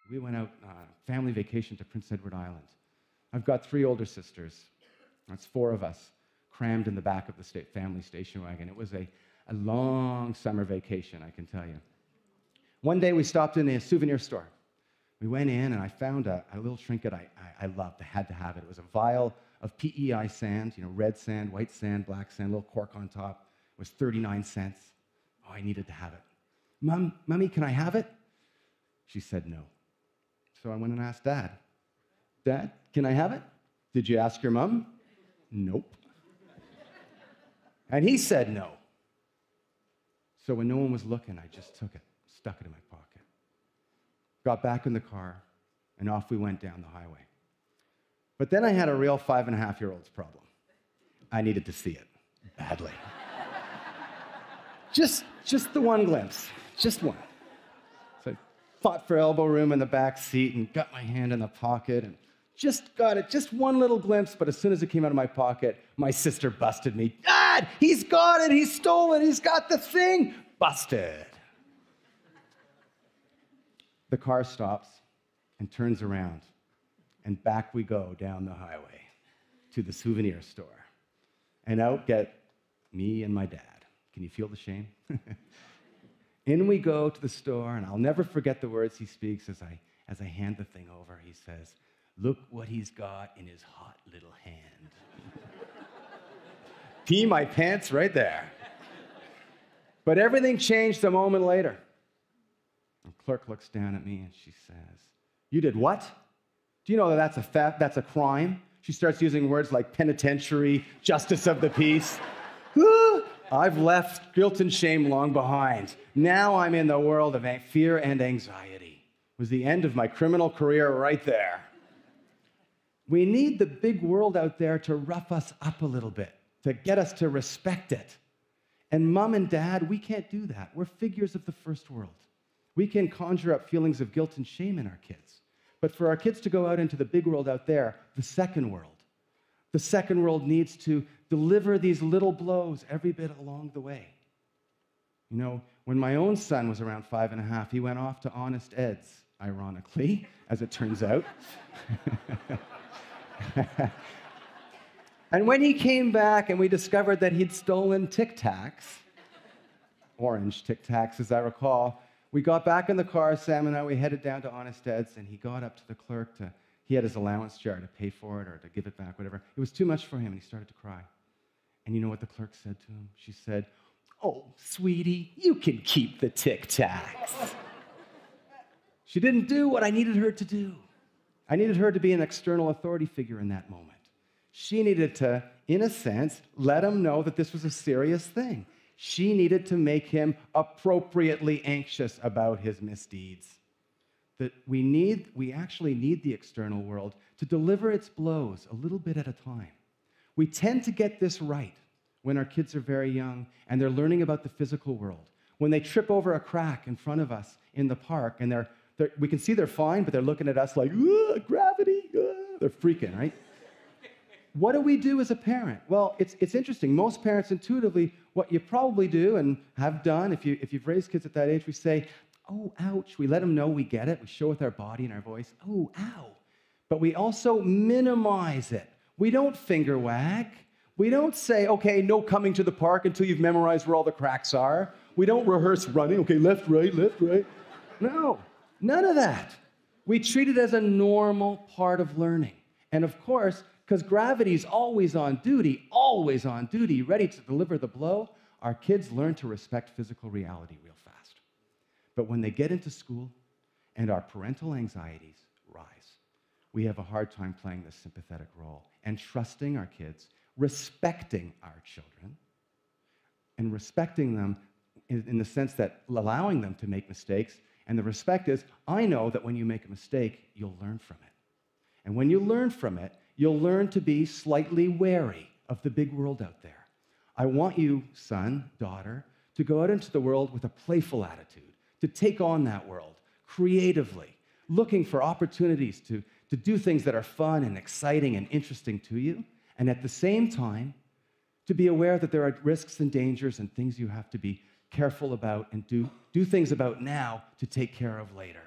We went out family vacation to Prince Edward Island. I've got 3 older sisters. That's 4 of us crammed in the back of the family station wagon. It was a long summer vacation, I can tell you. One day we stopped in a souvenir store. We went in and I found a little trinket I loved. I had to have it. It was a vial of PEI sand, red sand, white sand, black sand, little cork on top. It was 39 cents. Oh, I needed to have it. Mommy, can I have it? She said no. So I went and asked Dad. Dad, can I have it? Did you ask your mom? Nope. And he said no. So when no one was looking, I just took it, stuck it in my pocket. Got back in the car, and off we went down the highway. But then I had a real 5.5-year-old's problem. I needed to see it badly. Just the one glimpse, just one. So I fought for elbow room in the back seat and got my hand in the pocket and just got it, just one little glimpse, but as soon as it came out of my pocket, my sister busted me. Dad, he's got it, he's stolen, he's got the thing. Busted. The car stops and turns around, and back we go down the highway to the souvenir store. And out get me and my dad. Can you feel the shame? In we go to the store, and I'll never forget the words he speaks as I hand the thing over. He says, "Look what he's got in his hot little hand." Pee my pants right there. But everything changed a moment later. The clerk looks down at me and she says, "You did what? Do you know that that's a theft? That's a crime?" She starts using words like penitentiary, justice of the peace. I've left guilt and shame long behind. Now I'm in the world of fear and anxiety. It was the end of my criminal career right there. We need the big world out there to rough us up a little bit, to get us to respect it. And Mom and Dad, we can't do that. We're figures of the first world. We can conjure up feelings of guilt and shame in our kids. But for our kids to go out into the big world out there, the second world needs to deliver these little blows every bit along the way. When my own son was around 5.5, he went off to Honest Ed's, ironically, as it turns out. And when he came back and we discovered that he'd stolen Tic Tacs, orange Tic Tacs as I recall, we got back in the car, Sam and I, we headed down to Honest Ed's, and he got up to the clerk he had his allowance jar to pay for it or to give it back, whatever. It was too much for him, and he started to cry. And you know what the clerk said to him? She said, "Oh, sweetie, you can keep the Tic Tacs." She didn't do what I needed her to do. I needed her to be an external authority figure in that moment. She needed to, in a sense, let him know that this was a serious thing. She needed to make him appropriately anxious about his misdeeds. That we actually need the external world to deliver its blows a little bit at a time. We tend to get this right when our kids are very young and they're learning about the physical world. When they trip over a crack in front of us in the park and we can see they're fine, but they're looking at us like, gravity, they're freaking, right? What do we do as a parent? Well, it's interesting. Most parents intuitively, what you probably do and have done, if you've raised kids at that age, we say, "Oh, ouch." We let them know we get it. We show with our body and our voice, "Oh, ow." But we also minimize it. We don't finger wag. We don't say, "Okay, no coming to the park until you've memorized where all the cracks are." We don't rehearse running. "Okay, left, right, left, right." No, none of that. We treat it as a normal part of learning. And of course, because gravity's always on duty, ready to deliver the blow, our kids learn to respect physical reality real fast. But when they get into school and our parental anxieties rise, we have a hard time playing this sympathetic role and trusting our kids, respecting our children, and respecting them in the sense that allowing them to make mistakes. And the respect is, I know that when you make a mistake, you'll learn from it. And when you learn from it, you'll learn to be slightly wary of the big world out there. I want you, son, daughter, to go out into the world with a playful attitude, to take on that world creatively, looking for opportunities to do things that are fun and exciting and interesting to you, and at the same time, to be aware that there are risks and dangers and things you have to be careful about and do things about now to take care of later.